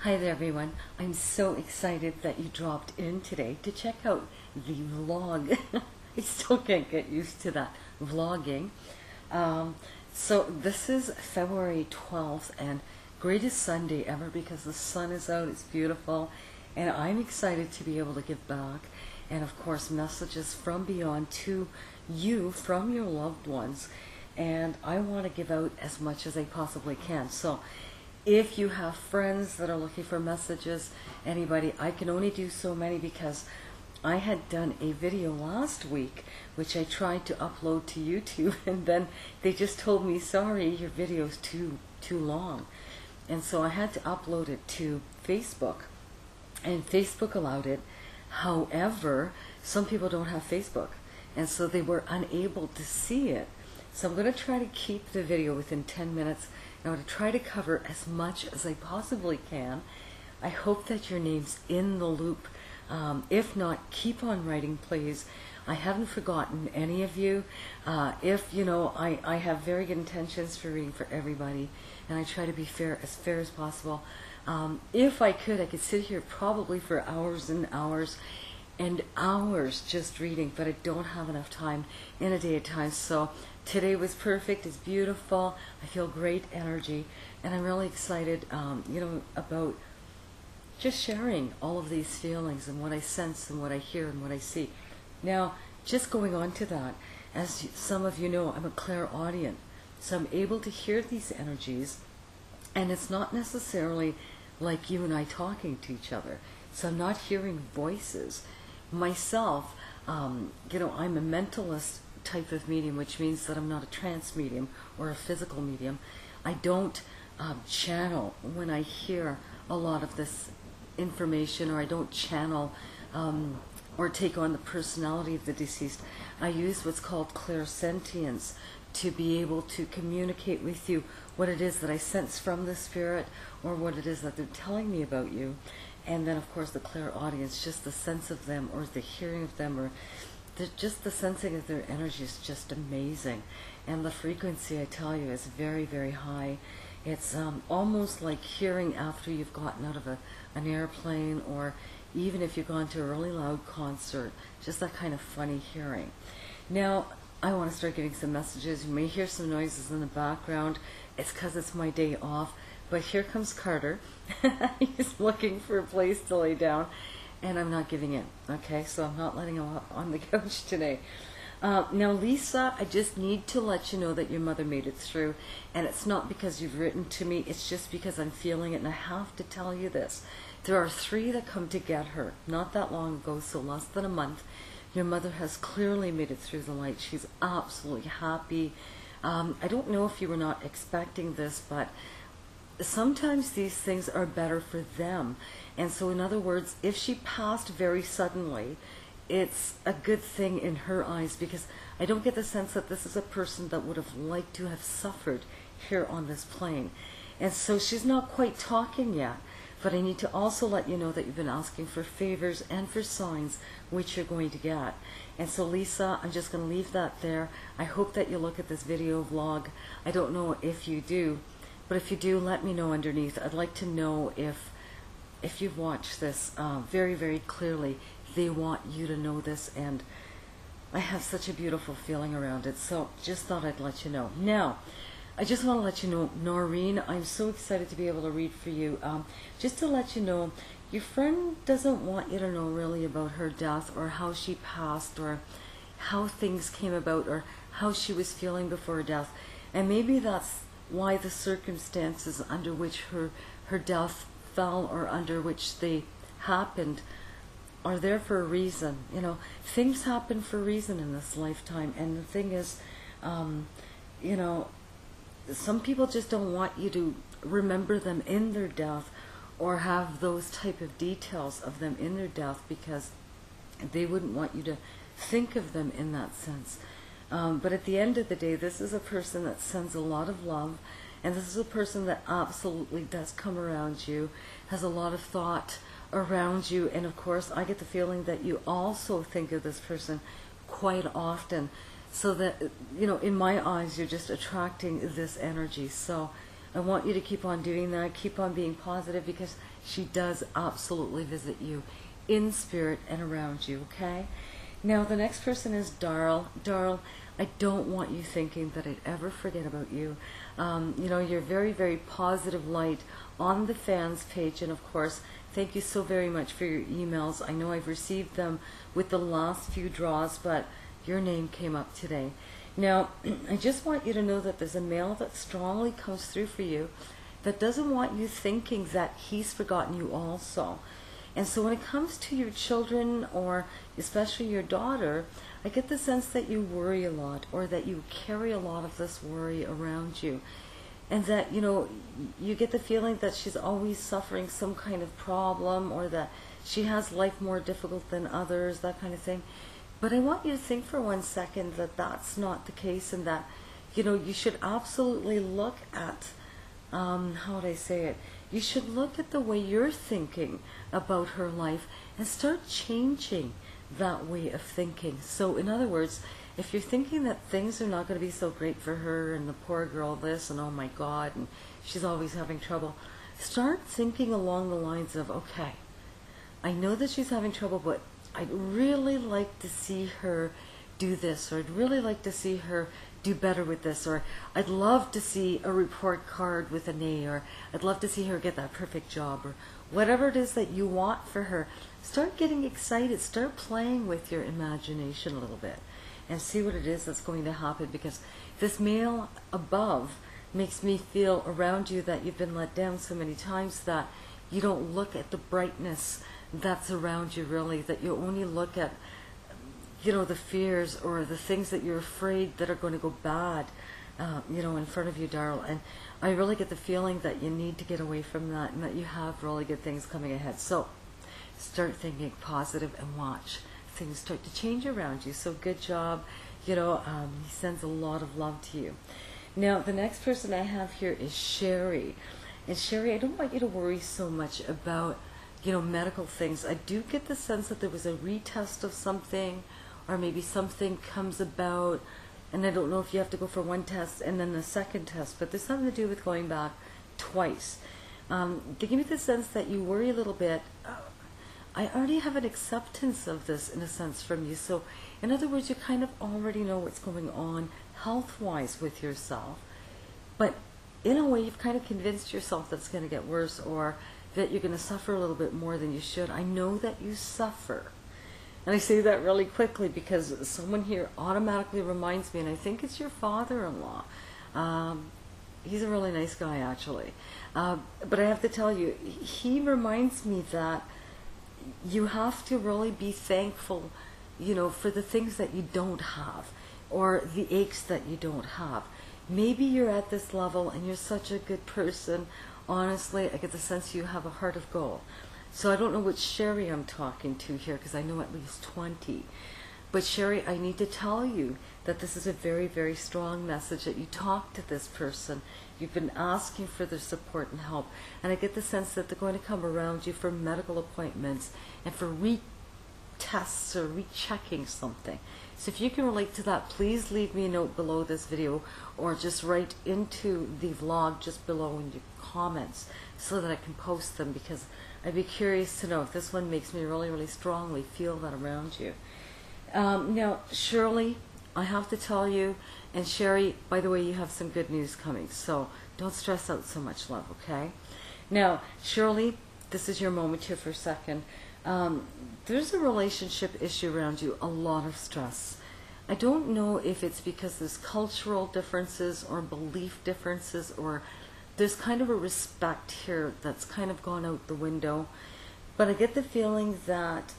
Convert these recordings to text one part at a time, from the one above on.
Hi there everyone. I'm so excited that you dropped in today to check out the vlog. I still can't get used to that vlogging. So this is February 12th and greatest Sunday ever because the sun is out, it's beautiful, and I'm excited to be able to give back and of course messages from beyond to you from your loved ones, and I want to give out as much as I possibly can. So if you have friends that are looking for messages, anybody, I can only do so many because I had done a video last week which I tried to upload to YouTube and then they just told me, sorry, your video's too long. And so I had to upload it to Facebook, and Facebook allowed it. However, some people don't have Facebook, and so they were unable to see it. So I'm going to try to keep the video within 10 minutes. I'm going to try to cover as much as I possibly can. I hope that your name's in the loop. If not, keep on writing, please. I haven't forgotten any of you. If, you know, I have very good intentions for reading for everybody, and I try to be fair as possible. If I could sit here probably for hours and hours and hours just reading, but I don't have enough time in a day at times. So today was perfect. It's beautiful. I feel great energy, and I'm really excited, you know, about just sharing all of these feelings and what I sense and what I hear and what I see. Now, just going on to that, as some of you know, I'm a clairaudient, so I'm able to hear these energies, and it's not necessarily like you and I talking to each other. So I'm not hearing voices. Myself, you know, I'm a mentalist type of medium, which means that I'm not a trance medium or a physical medium. I don't channel when I hear a lot of this information, or I don't channel or take on the personality of the deceased. I use what's called clairsentience to be able to communicate with you what it is that I sense from the spirit, or what it is that they're telling me about you. And then of course the clairaudience, just the sense of them or the hearing of them, or just the sensing of their energy is just amazing. And the frequency, I tell you, is very, very high. It's almost like hearing after you've gotten out of an airplane, or even if you've gone to a really loud concert, just that kind of funny hearing. Now, I want to start giving some messages. You may hear some noises in the background. It's because it's my day off. But here comes Carter. He's looking for a place to lay down, and I'm not giving in. Okay, so I'm not letting him up on the couch today. Now, Lisa, I just need to let you know that your mother made it through, and it's not because you've written to me. It's just because I'm feeling it, and I have to tell you this. There are 3 that come to get her not that long ago, so less than a month. Your mother has clearly made it through the light. She's absolutely happy. I don't know if you were not expecting this, but sometimes these things are better for them. And so in other words, if she passed very suddenly, it's a good thing in her eyes, because I don't get the sense that this is a person that would have liked to have suffered here on this plane. And so she's not quite talking yet, but I need to also let you know that you've been asking for favors and for signs, which you're going to get. And so Lisa, I'm just going to leave that there. I hope that you look at this video vlog. I don't know if you do, but if you do, let me know underneath. I'd like to know if you've watched this very, very clearly. They want you to know this, and I have such a beautiful feeling around it. So just thought I'd let you know. Now, I just want to let you know, Noreen, I'm so excited to be able to read for you. Just to let you know, your friend doesn't want you to know really about her death, or how she passed, or how things came about, or how she was feeling before her death. And maybe that's why the circumstances under which her death fell, or under which they happened, are there for a reason. You know, things happen for a reason in this lifetime. And the thing is, you know, some people just don't want you to remember them in their death, or have those type of details of them in their death, because they wouldn't want you to think of them in that sense. But at the end of the day, this is a person that sends a lot of love, and this is a person that absolutely does come around you, has a lot of thought around you, and of course I get the feeling that you also think of this person quite often, so that, you know, in my eyes, you're just attracting this energy. So I want you to keep on doing that, keep on being positive, because she does absolutely visit you in spirit and around you, okay? Now, the next person is Darl. Darl, I don't want you thinking that I'd ever forget about you. You know, you're very, very positive light on the fans page, and of course, thank you so very much for your emails. I know I've received them with the last few draws, but your name came up today. Now, I just want you to know that there's a male that strongly comes through for you that doesn't want you thinking that he's forgotten you also. And so when it comes to your children, or especially your daughter, I get the sense that you worry a lot, or that you carry a lot of this worry around you. And that, you know, you get the feeling that she's always suffering some kind of problem, or that she has life more difficult than others, that kind of thing. But I want you to think for 1 second that that's not the case, and that, you know, you should absolutely look at, how would I say it? You should look at the way you're thinking about her life and start changing that way of thinking. So in other words, if you're thinking that things are not going to be so great for her, and the poor girl this, and oh my God, and she's always having trouble, start thinking along the lines of, okay, I know that she's having trouble, but I'd really like to see her do this, or I'd really like to see her do better with this, or I'd love to see a report card with an A, or I'd love to see her get that perfect job, or whatever it is that you want for her. Start getting excited, start playing with your imagination a little bit, and see what it is that's going to happen, because this male above makes me feel around you that you've been let down so many times that you don't look at the brightness that's around you, really, that you only look at, you know, the fears or the things that you're afraid that are going to go bad, you know, in front of you, Darl. And I really get the feeling that you need to get away from that, and that you have really good things coming ahead. So start thinking positive and watch things start to change around you. So good job. You know, he sends a lot of love to you. Now, the next person I have here is Sherry. And Sherry, I don't want you to worry so much about, you know, medical things. I do get the sense that there was a retest of something, or maybe something comes about, and I don't know if you have to go for one test and then a second test, but there's something to do with going back twice. They give me the sense that you worry a little bit. I already have an acceptance of this, in a sense, from you. So, in other words, you kind of already know what's going on health-wise with yourself. But in a way, you've kind of convinced yourself that it's going to get worse, or that you're going to suffer a little bit more than you should. I know that you suffer. And I say that really quickly because someone here automatically reminds me, and I think it's your father-in-law. He's a really nice guy, actually. But I have to tell you, he reminds me that you have to really be thankful, you know, for the things that you don't have, or the aches that you don't have. Maybe you're at this level and you're such a good person. Honestly, I get the sense you have a heart of gold. So I don't know which Sherry I'm talking to here, because I know at least 20. But Sherry, I need to tell you that this is a very, very strong message, that you talk to this person. You've been asking for their support and help. And I get the sense that they're going to come around you for medical appointments and for retests or rechecking something. So if you can relate to that, please leave me a note below this video, or just write into the vlog just below in your comments so that I can post them, because I'd be curious to know if this one makes me really, really strongly feel that around you. Now, Shirley, I have to tell you, and Sherry, by the way, you have some good news coming, so don't stress out so much, love, okay? Now, Shirley, this is your moment here for a second. There's a relationship issue around you, a lot of stress. I don't know if it's because there's cultural differences or belief differences, or there's kind of a respect here that's kind of gone out the window. But I get the feeling that,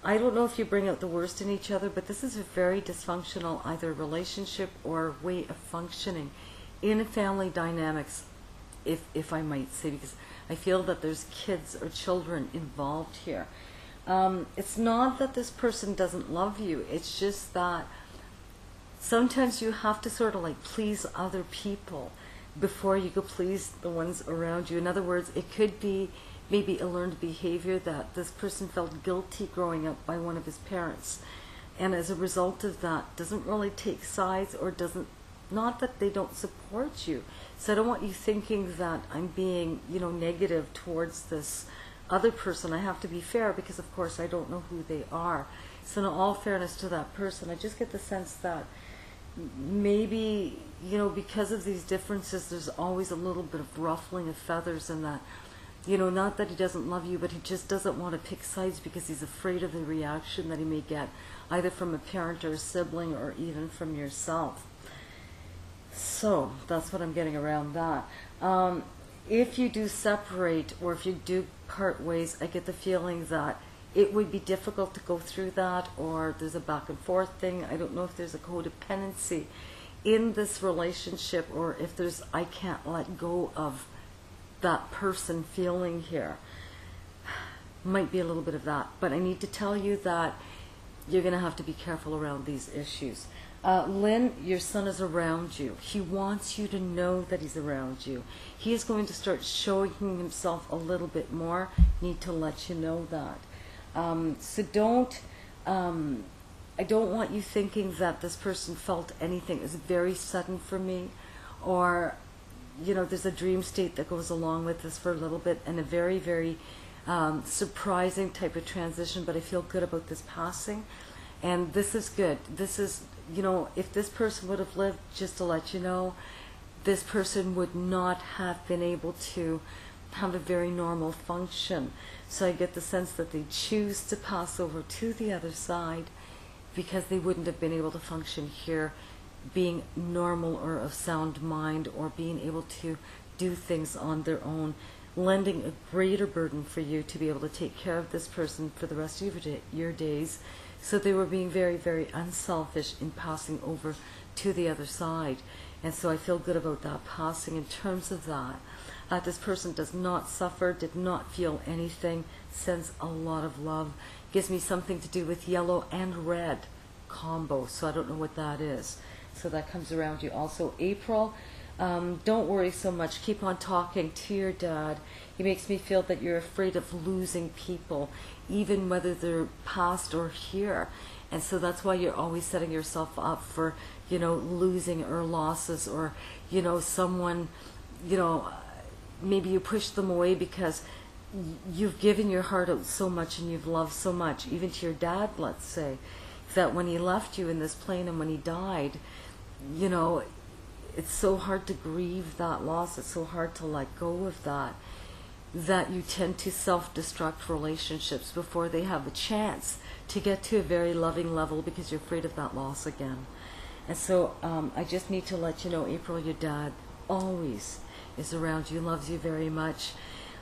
I don't know if you bring out the worst in each other, but this is a very dysfunctional either relationship or way of functioning in family dynamics, if I might say, because I feel that there's kids or children involved here. It's not that this person doesn't love you, it's just that sometimes you have to sort of like please other people before you go please the ones around you. In other words, it could be maybe a learned behavior that this person felt guilty growing up by one of his parents, and as a result of that doesn't really take sides, or doesn't not that they don't support you. So I don't want you thinking that I'm being, negative towards this other person. I have to be fair because, of course, I don't know who they are. So in all fairness to that person, I just get the sense that maybe, because of these differences, there's always a little bit of ruffling of feathers, and that, not that he doesn't love you, but he just doesn't want to pick sides because he's afraid of the reaction that he may get either from a parent or a sibling or even from yourself. So that's what I'm getting around that. If you do separate, or if you do part ways, I get the feeling that it would be difficult to go through that, or there's a back and forth thing. I don't know if there's a codependency in this relationship, or if there's, I can't let go of that person feeling here. Might be a little bit of that, but I need to tell you that you're going to have to be careful around these issues. Lynn, your son is around you. He wants you to know that he's around you. He is going to start showing himself a little bit more. Need to let you know that. So don't, I don't want you thinking that this person felt anything. It's very sudden for me, or, there's a dream state that goes along with this for a little bit, and a very, very surprising type of transition, but I feel good about this passing. And this is good. This is, if this person would have lived, just to let you know, this person would not have been able to have a very normal function. So I get the sense that they choose to pass over to the other side because they wouldn't have been able to function here, being normal or of sound mind, or being able to do things on their own, lending a greater burden for you to be able to take care of this person for the rest of your days. So they were being very, very unselfish in passing over to the other side. And so I feel good about that passing in terms of that. This person does not suffer, did not feel anything, sends a lot of love. Gives me something to do with yellow and red combo, so I don't know what that is. So that comes around you. Also, April, don't worry so much. Keep on talking to your dad. He makes me feel that you're afraid of losing people, even whether they're past or here. And so that's why you're always setting yourself up for, losing or losses, or, someone, maybe you push them away because you've given your heart out so much and you've loved so much, even to your dad, let's say, that when he left you in this plane and when he died, it's so hard to grieve that loss. It's so hard to let go of that, that you tend to self-destruct relationships before they have a chance to get to a very loving level because you're afraid of that loss again. And so I just need to let you know, April, your dad always is around you, loves you very much.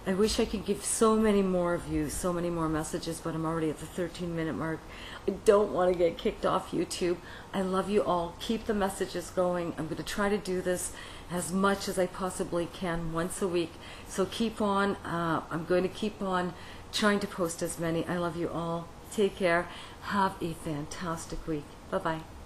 I wish I could give so many more of you, so many more messages, but I'm already at the 13-minute mark. I don't want to get kicked off YouTube. I love you all. Keep the messages going. I'm going to try to do this as much as I possibly can once a week. So keep on. I'm going to keep on trying to post as many. I love you all. Take care. Have a fantastic week. Bye-bye.